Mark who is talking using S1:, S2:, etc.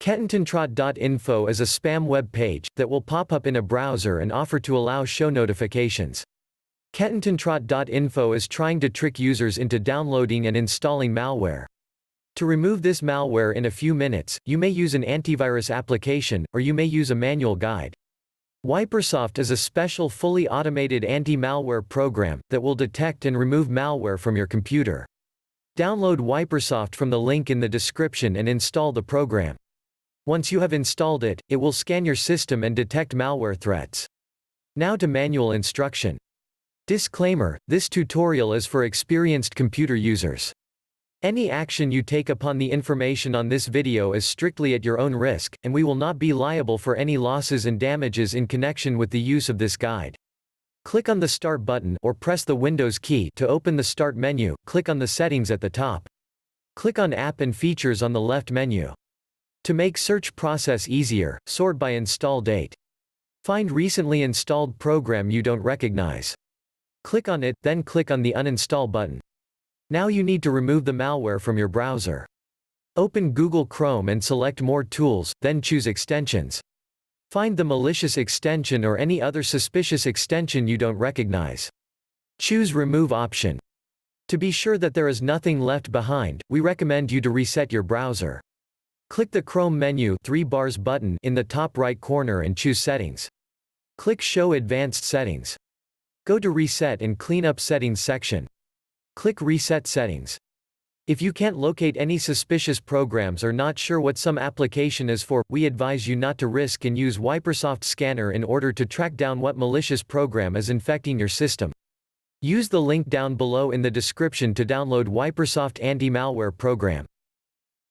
S1: Ketintontrat.Info is a spam web page that will pop up in a browser and offer to allow show notifications. Ketintontrat.Info is trying to trick users into downloading and installing malware. To remove this malware in a few minutes, you may use an antivirus application, or you may use a manual guide. Wipersoft is a special fully automated anti-malware program that will detect and remove malware from your computer. Download Wipersoft from the link in the description and install the program. Once you have installed it, it will scan your system and detect malware threats. Now to manual instruction. Disclaimer: this tutorial is for experienced computer users. Any action you take upon the information on this video is strictly at your own risk, and we will not be liable for any losses and damages in connection with the use of this guide. Click on the Start button or press the Windows key to open the Start menu. Click on the Settings at the top. Click on App and Features on the left menu. To make search process easier, sort by install date. Find recently installed program you don't recognize. Click on it, then click on the Uninstall button. Now you need to remove the malware from your browser. Open Google Chrome and select More Tools, then choose Extensions. Find the malicious extension or any other suspicious extension you don't recognize. Choose Remove option. To be sure that there is nothing left behind, we recommend you to reset your browser. Click the Chrome menu 3 bars button in the top right corner and choose Settings. Click Show Advanced Settings. Go to Reset and Clean Up Settings section. Click Reset Settings. If you can't locate any suspicious programs or not sure what some application is for, we advise you not to risk and use Wipersoft Scanner in order to track down what malicious program is infecting your system. Use the link down below in the description to download Wipersoft anti-malware program.